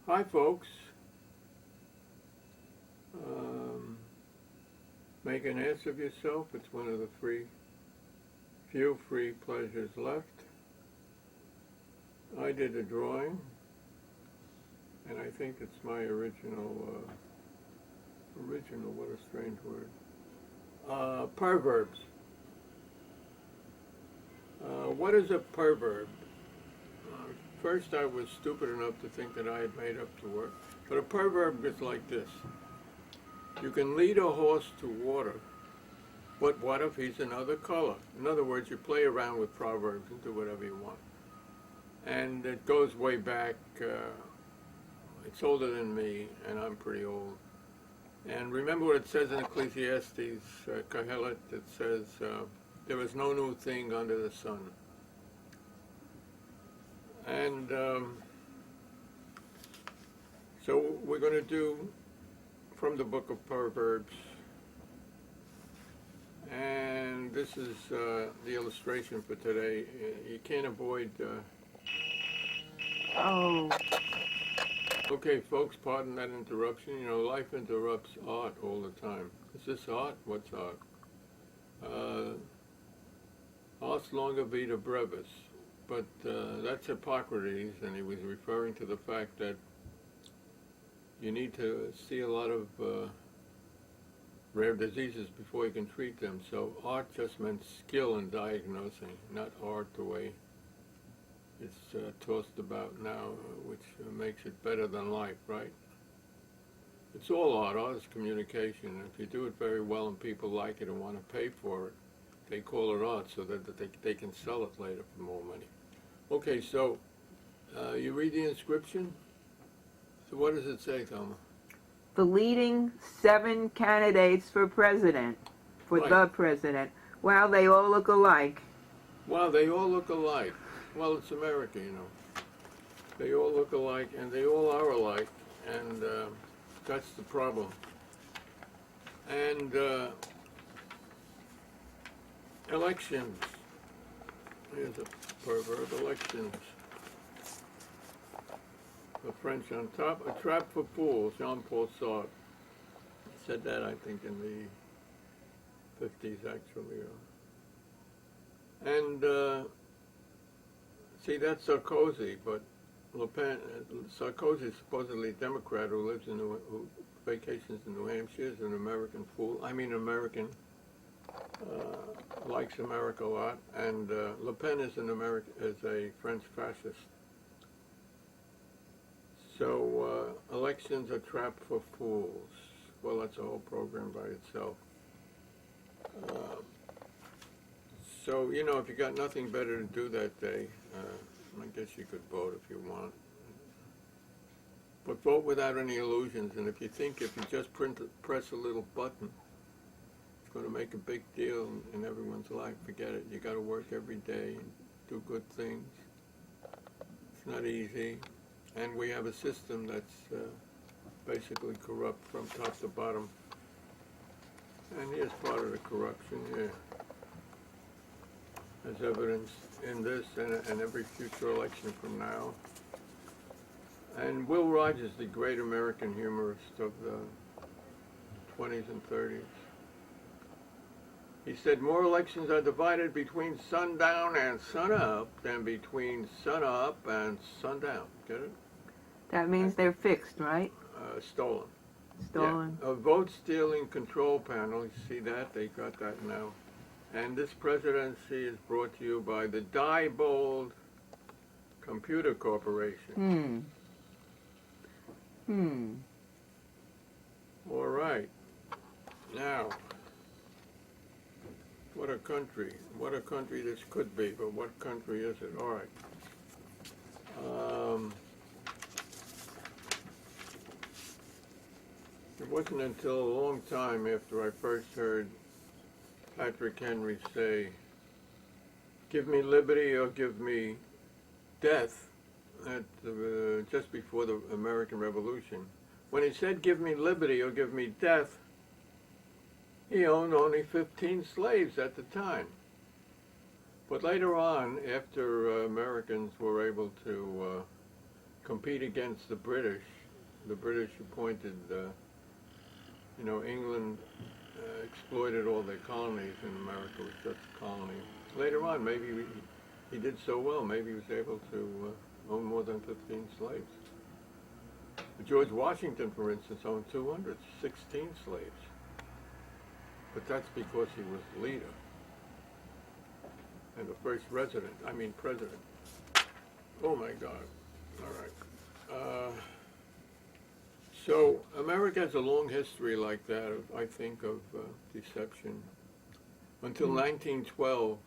Hi, folks. Make an ass of yourself. It's one of the few free pleasures left. I did a drawing, and I think it's my original, what a strange word. Perverbs. What is a perverb? First, I was stupid enough to think that I had made up the word. But a perverb is like this. You can lead a horse to water, but what if he's another color? In other words, you play around with proverbs and do whatever you want. And it goes way back. It's older than me, and I'm pretty old. And remember what it says in Ecclesiastes, Kohelet, it says, there is no new thing under the sun. And so we're going to do from the book of Perverbs. And this is the illustration for today. You can't avoid... Oh. Okay, folks, pardon that interruption. You know, life interrupts art all the time. Is this art? What's art? Ars longa vita brevis. But that's Hippocrates, and he was referring to the fact that you need to see a lot of rare diseases before you can treat them. So art just meant skill in diagnosing, not art the way it's tossed about now, which makes it better than life, right? It's all art. Art is communication. If you do it very well and people like it and want to pay for it, they call it art so that they can sell it later for more money. Okay, so you read the inscription? So what does it say, Thelma? The leading 7 candidates for president, for Right. the president. Wow, they all look alike. Wow, they all look alike. Well, it's America, you know. They all look alike, and they all are alike, and that's the problem. And elections. Here's a proverb, elections. The French on top. A trap for fools, Jean-Paul Sartre. He said that, I think, in the 50s, actually. And, see, that's Sarkozy, but Le Pen, Sarkozy is supposedly a Democrat who lives in, who vacations in New Hampshire, is an American fool. I mean, American. Likes America a lot, and Le Pen is a French fascist. So elections are trap for fools. Well, that's a whole program by itself. So you know, if you got nothing better to do that day, I guess you could vote if you want. But vote without any illusions. And if you think if you just press a little button, going to make a big deal in everyone's life, forget it. You got to work every day and do good things. It's not easy, and we have a system that's basically corrupt from top to bottom. And here's part of the corruption here, as evidenced in this and every future election from now. And Will Rogers, the great American humorist of the 20s and 30s, he said, more elections are divided between sundown and sunup than between sunup and sundown. Get it? That means they're fixed, right? Stolen. Stolen. Yeah. A vote-stealing control panel. You see that? They got that now. And this presidency is brought to you by the Diebold Computer Corporation. All right. Now, what a country this could be, but what country is it? All right. It wasn't until a long time after I first heard Patrick Henry say, give me liberty or give me death, just before the American Revolution. When he said, give me liberty or give me death, he owned only 15 slaves at the time. But later on, after Americans were able to compete against the British. The British appointed, England exploited all their colonies, and America was just a colony. Later on, maybe he did so well, maybe he was able to own more than 15 slaves. George Washington, for instance, owned 216 slaves. But that's because he was the leader and the first president. Oh my God. All right. So America has a long history like that, I think, of deception. Until 1912,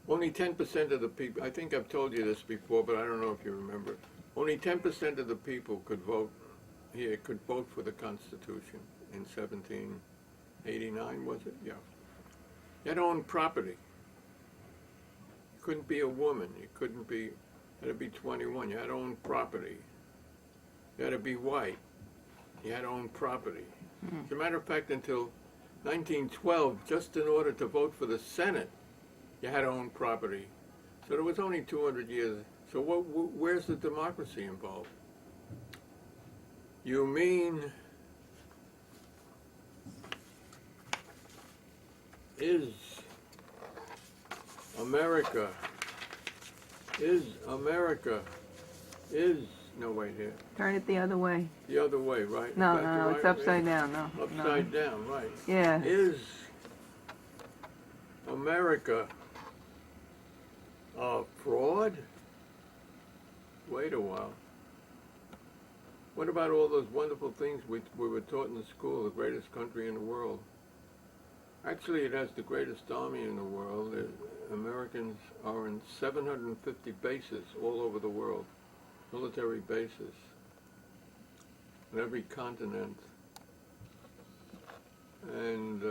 only 10% of the people, I think I've told you this before, but I don't know if you remember, only 10% of the people could vote here, could vote for the Constitution in 1789, was it? Yeah. You had to own property. You couldn't be a woman. You couldn't be, you had to be 21. You had to own property. You had to be white. You had to own property. As a matter of fact, until 1912, just in order to vote for the Senate, you had to own property. So there was only 200 years. So where's the democracy involved? You mean, is America, no, wait here. Turn it the other way. The other way, right? No, Back to no, right it's upside way? down. No. Upside down, right. Yeah. Is America a fraud? Wait a while. What about all those wonderful things we were taught in the school, the greatest country in the world? Actually, it has the greatest army in the world. Americans are in 750 bases all over the world, military bases, on every continent. And,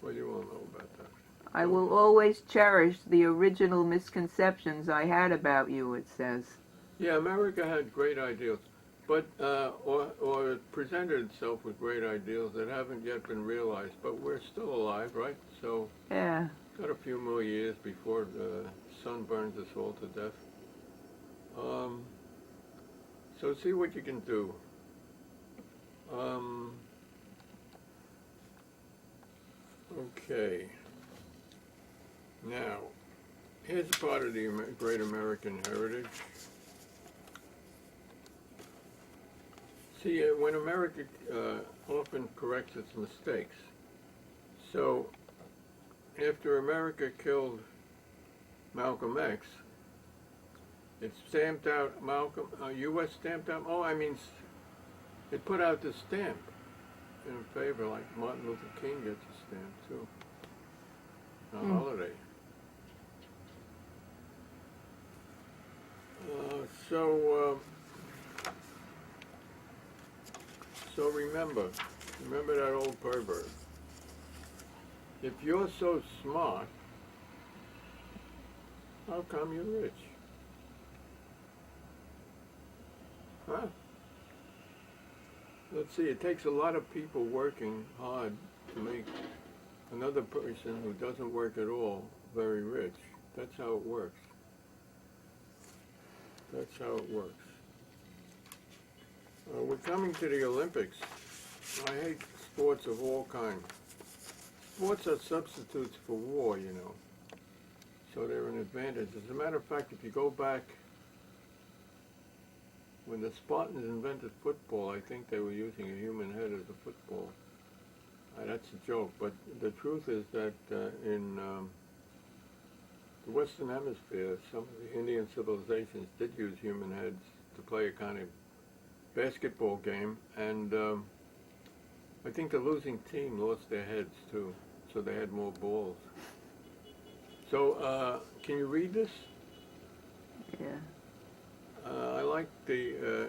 well, you all know about that. I will always cherish the original misconceptions I had about you, it says. Yeah, America had great ideals, but or it presented itself with great ideals that haven't yet been realized. But we're still alive, right? So Yeah. got a few more years before the sun burns us all to death. So see what you can do. Okay. Now, here's part of the great American heritage. See, when America often corrects its mistakes. So, after America killed Malcolm X, it stamped out U.S. stamped out, it put out the stamp in favor, like Martin Luther King gets a stamp too. A holiday. So remember that old pervert. If you're so smart, how come you're rich? Huh? Let's see, it takes a lot of people working hard to make another person who doesn't work at all very rich. That's how it works. That's how it works. We're coming to the Olympics. I hate sports of all kinds. Sports are substitutes for war, you know. So they're an advantage. As a matter of fact, if you go back, when the Spartans invented football, I think they were using a human head as a football. That's a joke, but the truth is that in the Western Hemisphere, some of the Indian civilizations did use human heads to play a kind of basketball game, and I think the losing team lost their heads too, so they had more balls. So, can you read this? Yeah. I like the,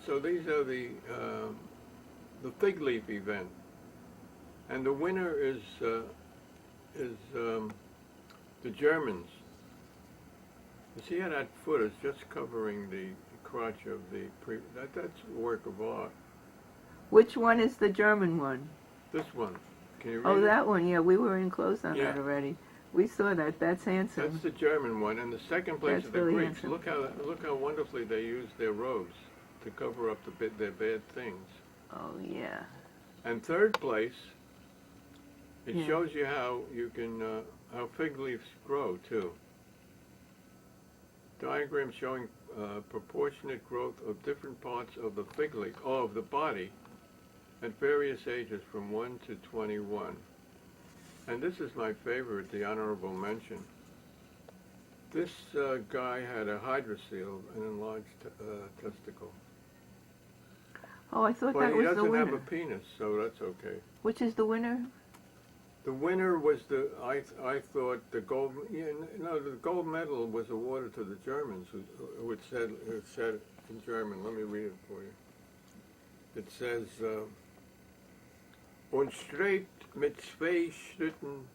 so these are the fig leaf event. And the winner is the Germans. You see how that foot is just covering the crotch of the that's a work of art. Which one is the German one? This one. Can you read Oh, it? that one. Yeah, we were in close on that already. We saw that. That's handsome. That's the German one, and the second place That's is the really Greeks. handsome. Look how wonderfully they use their robes to cover up their bad things. Oh, yeah. And third place, it Yeah. shows you how you can how fig leaves grow too. Diagram showing proportionate growth of different parts of the fig leaf, of the body, at various ages from 1 to 21. And this is my favorite, the honorable mention. This guy had a hydrocele, an enlarged testicle. Oh, I thought But that he was the doesn't have winner. a penis, so that's okay. Which is the winner? The winner was I thought the gold. The gold medal was awarded to the Germans, who it said in German. Let me read it for you. It says, "Und strebt mit 2 Schritten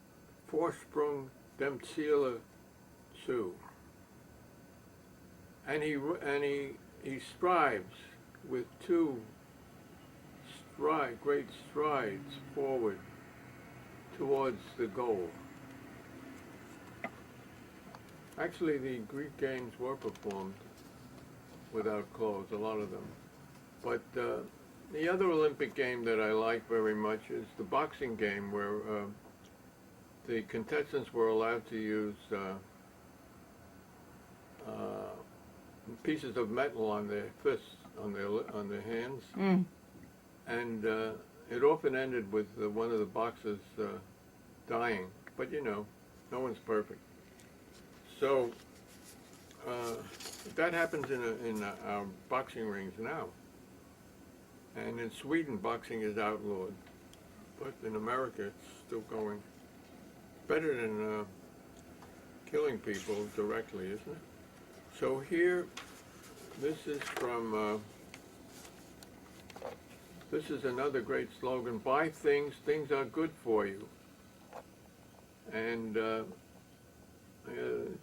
Vorsprung dem Ziele zu." And he strives with 2 great strides forward towards the goal. Actually, the Greek games were performed without clothes, a lot of them. But the other Olympic game that I like very much is the boxing game, where the contestants were allowed to use pieces of metal on their fists, on their hands, and it often ended with one of the boxers dying. But no one's perfect. So that happens in our boxing rings now. And in Sweden, boxing is outlawed. But in America, it's still going. Better than killing people directly, isn't it? So here, this is from... this is another great slogan: buy things, things are good for you. And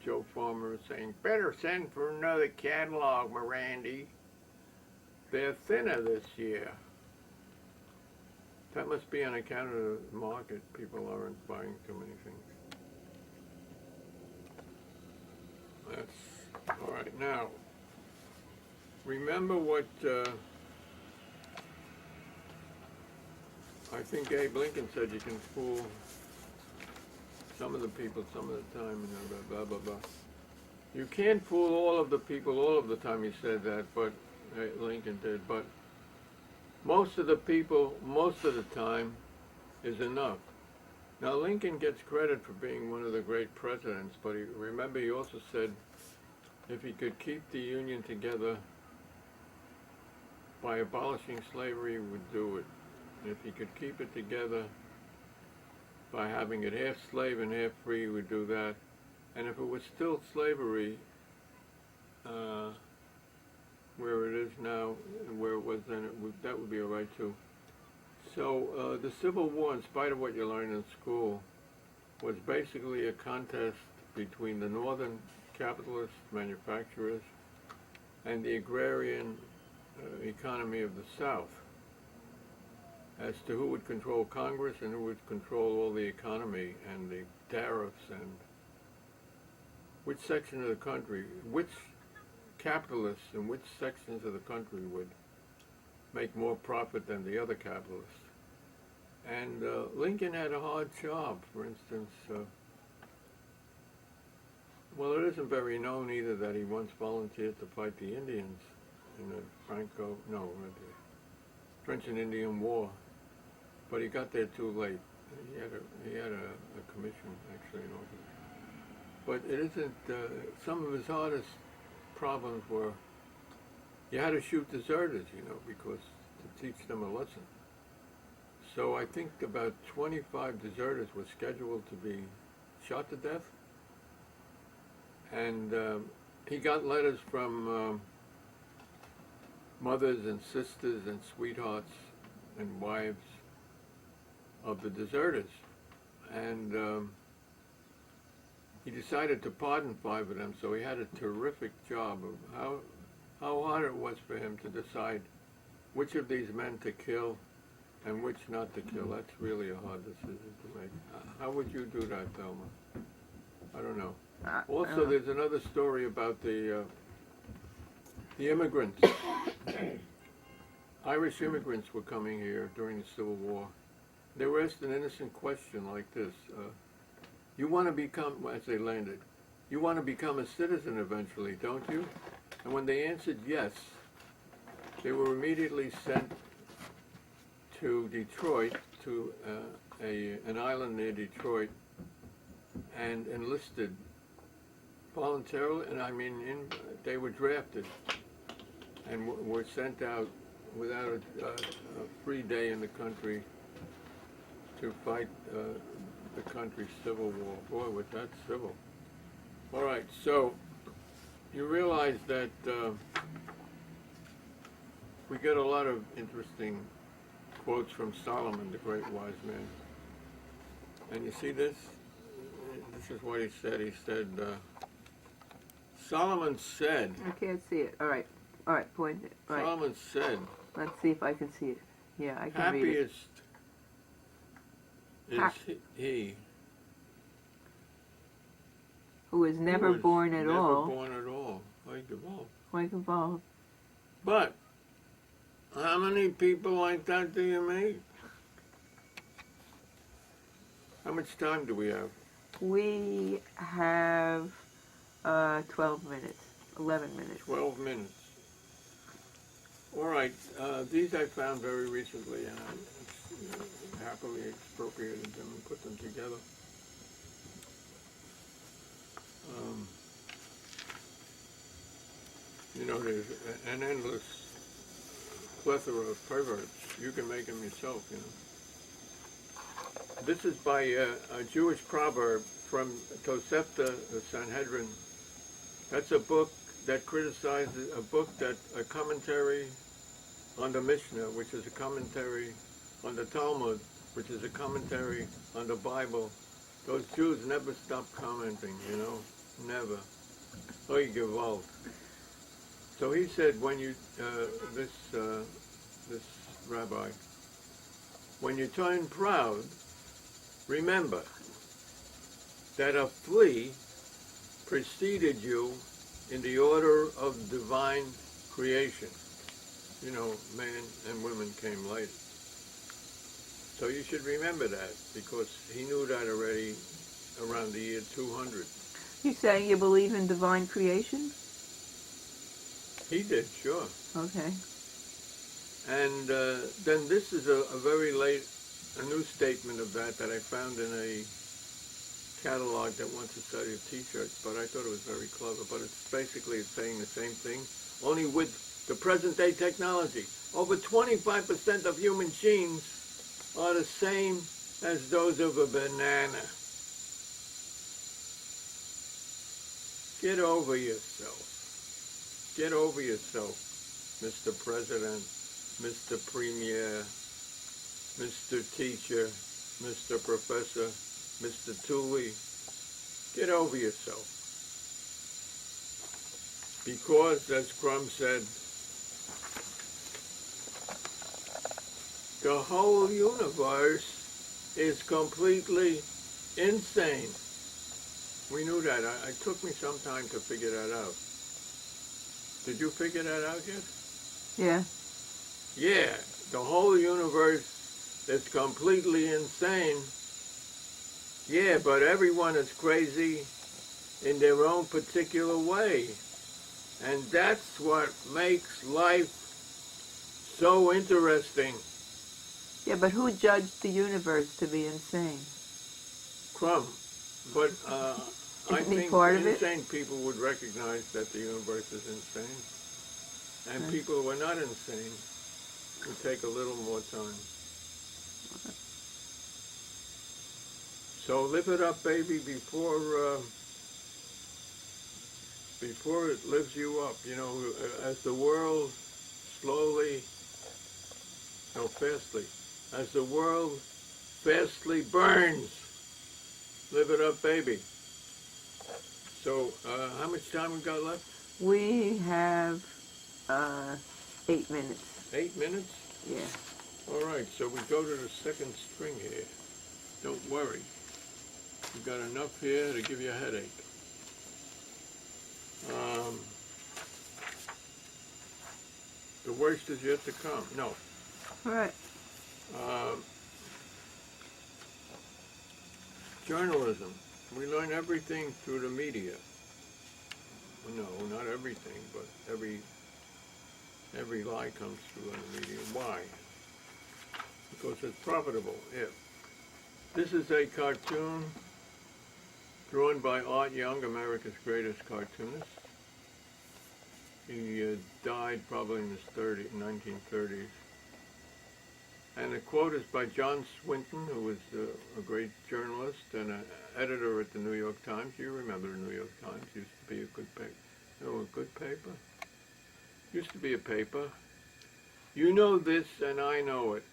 Joe Farmer is saying, better send for another catalog, Mirandy. They're thinner this year. That must be on account of the market. People aren't buying too many things. That's all right. Now, remember what I think Abe Lincoln said: you can fool some of the people some of the time, blah, blah, blah. You can't fool all of the people all of the time, he said that, but Lincoln did. But most of the people, most of the time, is enough. Now, Lincoln gets credit for being one of the great presidents, but remember he also said if he could keep the Union together by abolishing slavery, he would do it. If he could keep it together by having it half slave and half free, he would do that. And if it was still slavery, where it is now, where it was then, that would be all right too. So the Civil War, in spite of what you learn in school, was basically a contest between the northern capitalist manufacturers and the agrarian economy of the South, as to who would control Congress and who would control all the economy and the tariffs, and which section of the country, which capitalists in which sections of the country would make more profit than the other capitalists. And Lincoln had a hard job. For instance, well, it isn't very known either that he once volunteered to fight the Indians in the French and Indian War, but he got there too late. He had a commission, actually, in office. But it isn't, some of his hardest problems were, you had to shoot deserters, because to teach them a lesson. So I think about 25 deserters were scheduled to be shot to death. And he got letters from mothers and sisters and sweethearts and wives of the deserters. And he decided to pardon 5 of them, so he had a terrific job of how hard it was for him to decide which of these men to kill and which not to kill. That's really a hard decision to make. How would you do that, Thelma? I don't know. I Also, don't know. there's another story about the immigrants. Irish immigrants were coming here during the Civil War. They were asked an innocent question like this. You want to become, as they landed, you want to become a citizen eventually, don't you? And when they answered yes, they were immediately sent to Detroit, to an island near Detroit, and enlisted voluntarily, and I mean, they were drafted and were sent out without a free day in the country to fight the country's civil war. Boy, was that civil. All right, so you realize that we get a lot of interesting quotes from Solomon, the great wise man. And you see this? This is what he said. He said, Solomon said. I can't see it. All right, point it. All right. Solomon said. Let's see if I can see it. Yeah, I can read it. Happiest is he Who was never born at all. Never born at all. Like evolved. Like evolved. But how many people like that do you meet? How much time do we have? We have 12 minutes, 11 minutes. 12 minutes. All right. These I found very recently, and I happily expropriated them and put them together. You know, there's an endless plethora of perverts. You can make them yourself, you know. This is by a Jewish proverb from Tosefta, the Sanhedrin. That's a book that criticizes, a commentary on the Mishnah, which is a commentary on the Talmud, which is a commentary on the Bible. Those Jews never stop commenting, you know, never. Oy gewalt. So he said, when you, this rabbi, when you turn proud, remember that a flea preceded you in the order of divine creation. You know, man and women came later. So you should remember that, because he knew that already around the year 200. You saying you believe in divine creation? He did, sure. Okay. And then this is a very late, a new statement of that I found in a catalog that wants to sell you t-shirts, but I thought it was very clever. But it's basically saying the same thing, only with the present day technology. Over 25% of human genes are the same as those of a banana. Get over yourself. Get over yourself, Mr. President, Mr. Premier, Mr. Teacher, Mr. Professor, Mr. Tuli. Get over yourself. Because, as Crum said, the whole universe is completely insane. We knew that. It took me some time to figure that out. Did you figure that out yet? Yeah. Yeah, the whole universe is completely insane. Yeah, but everyone is crazy in their own particular way. And that's what makes life so interesting. Yeah, but who judged the universe to be insane? Crumb. But I Isn't he think part of it? insane people would recognize that the universe is insane. And people who are not insane would take a little more time. So live it up, baby, before it lifts you up. You know, as the world fastly, as the world fastly burns, live it up, baby. So, how much time we got left? We have 8 minutes. 8 minutes? Yeah. All right, so we go to the second string here. Don't worry. You've got enough here to give you a headache. The worst is yet to come. No. Right. Journalism. We learn everything through the media. No, not everything, but every lie comes through on the media. Why? Because it's profitable. If this is a cartoon drawn by Art Young, America's greatest cartoonist. He died probably in his 1930s. And the quote is by John Swinton, who was a great journalist and an editor at the New York Times. You remember the New York Times? Used to be a good paper. Oh, a good paper? Used to be a paper. You know this, and I know it.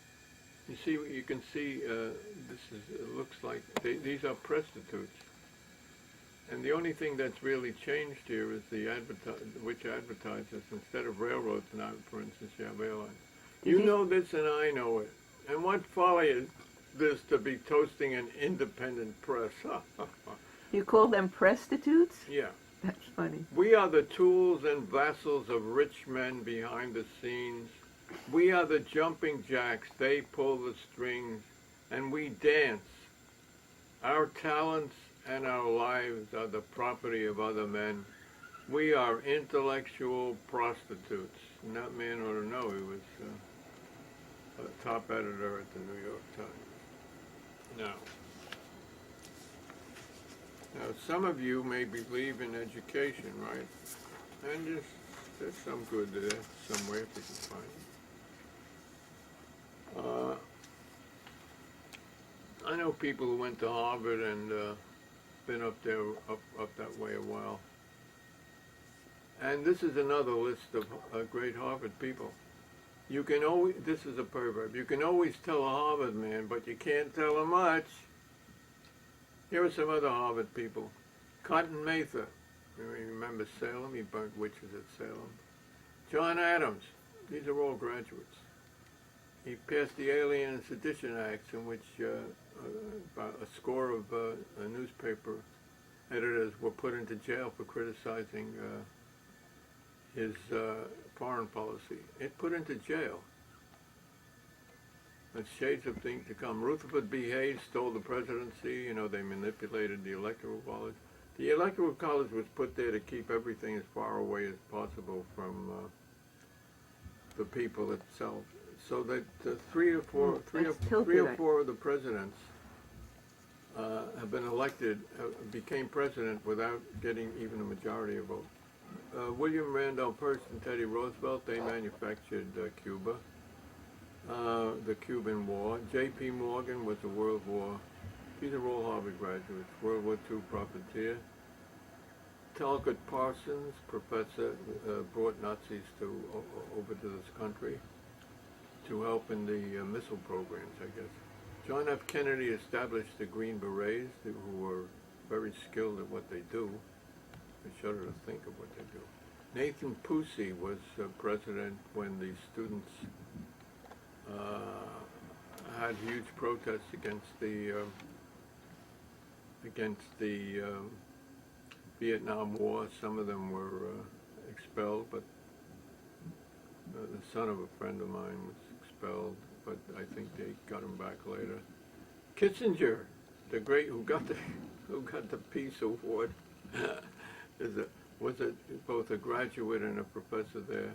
You see, you can see. It looks like these are prostitutes. And the only thing that's really changed here is the which advertises instead of railroads now, for instance, you have airlines. You know this, and I know it. And what folly is this to be toasting an independent press? You call them prostitutes? Yeah. That's funny. We are the tools and vassals of rich men behind the scenes. We are the jumping jacks. They pull the strings, and we dance. Our talents and our lives are the property of other men. We are intellectual prostitutes. And that man ought to know. He was a top editor at the New York Times. Now, some of you may believe in education, right? And there's some good there somewhere if you can find it. I know people who went to Harvard and been up that way a while. And this is another list of great Harvard people. You can always, this is a perverb, you can always tell a Harvard man, but you can't tell him much. Here are some other Harvard people. Cotton Mather, you remember Salem? He burnt witches at Salem. John Adams, these are all graduates. He passed the Alien and Sedition Acts, in which about a score of newspaper editors were put into jail for criticizing his foreign policy. It put into jail. There's shades of things to come. Rutherford B. Hayes stole the presidency. You know, they manipulated the Electoral College. The Electoral College was put there to keep everything as far away as possible from the people itself. So that three or four of the presidents have been elected, became president without getting even a majority of votes. William Randolph Hearst and Teddy Roosevelt, they manufactured Cuba, the Cuban War. J.P. Morgan was the World War. These are all Harvard graduates. World War II profiteer. Talcott Parsons, professor, brought Nazis over to this country to help in the missile programs, I guess. John F. Kennedy established the Green Berets, who were very skilled at what they do. I shudder to think of what they do. Nathan Pusey was president when the students had huge protests against the Vietnam War. Some of them were expelled, but the son of a friend of mine was expelled, but I think they got him back later. Kissinger, the great who got the Peace Award, was both a graduate and a professor there,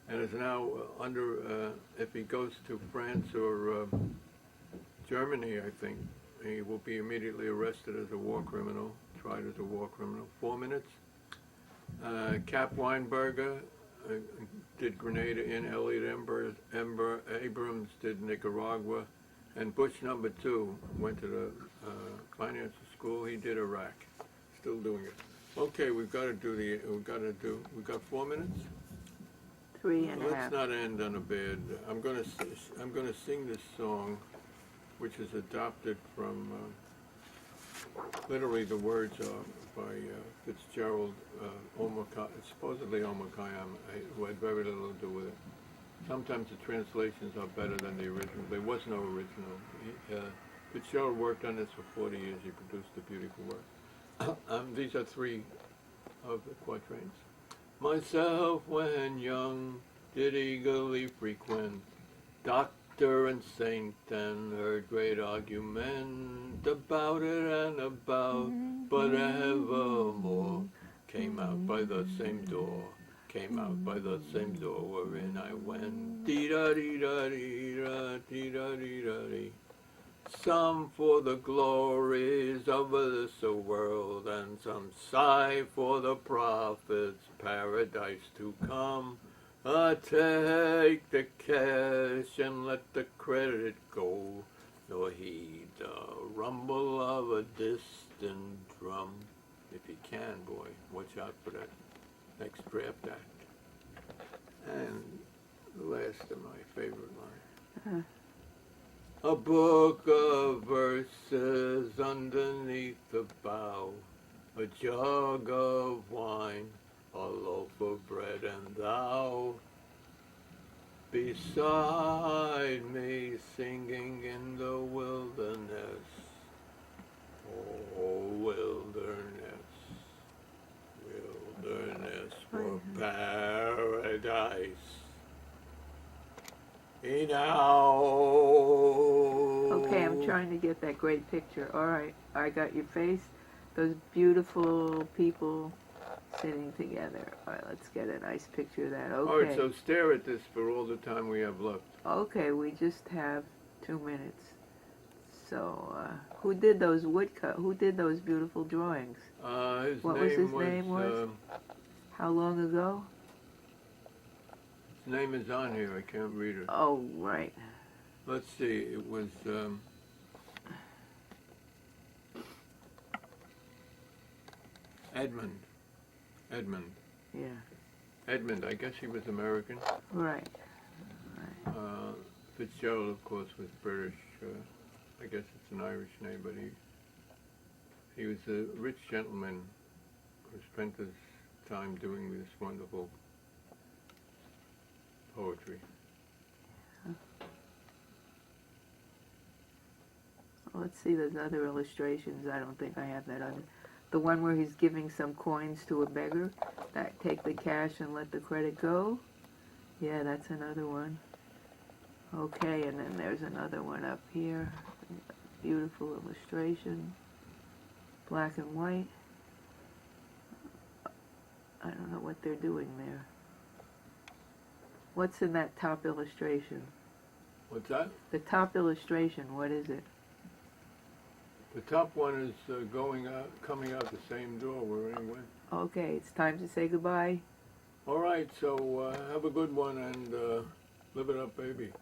and is now under. If he goes to France or Germany, I think he will be immediately arrested as a war criminal, tried as a war criminal. 4 minutes. Cap Weinberger did Grenada in. Elliot Abrams did Nicaragua, and Bush #2 went to the financial school. He did Iraq. Still doing it. Okay, we've got 4 minutes. 3.5. Let's not end on a bad. I'm going to sing this song, which is adopted from. Literally, the words are by Fitzgerald supposedly Omar Khayyam, who had very little to do with it. Sometimes the translations are better than the original. There was no original. Fitzgerald worked on this for 40 years. He produced the beautiful work. These are three of the quatrains. Myself, when young, did eagerly frequent doctor and saint, and heard great argument about it and about, but evermore came out by the same door, came out by the same door wherein I went. Dee-da-dee-da-dee-da, dee-da-dee-da-dee. Some for the glories of this world, and some sigh for the prophet's paradise to come. Take the cash and let the credit go, nor heed the rumble of a distant drum. If you can, boy, watch out for that next draft act. And the last of my favorite line. A book of verses underneath the bough, a jug of wine, a loaf of bread, and thou beside me singing in the wilderness. Oh, wilderness, wilderness for paradise. Now. Okay, I'm trying to get that great picture. All right, I got your face. Those beautiful people sitting together. All right, let's get a nice picture of that. Okay. All right, so stare at this for all the time we have left. Okay, we just have 2 minutes. So, who did those woodcut? Who did those beautiful drawings? What was his name? How long ago? His name is on here. I can't read it. Oh, right. Let's see. It was Edmund. Yeah. Edmund. I guess he was American. Right. Fitzgerald, of course, was British. I guess it's an Irish name, but he was a rich gentleman who spent his time doing this wonderful poetry. Well, let's see those other illustrations. I don't think I have that other. The one where he's giving some coins to a beggar. That take the cash and let the credit go. Yeah, that's another one. Okay, and then there's another one up here. Beautiful illustration. Black and white. I don't know what they're doing there. What's in that top illustration? What's that? The top illustration, what is it? The top one is coming out the same door where he went. Okay, it's time to say goodbye. All right, so have a good one and live it up, baby.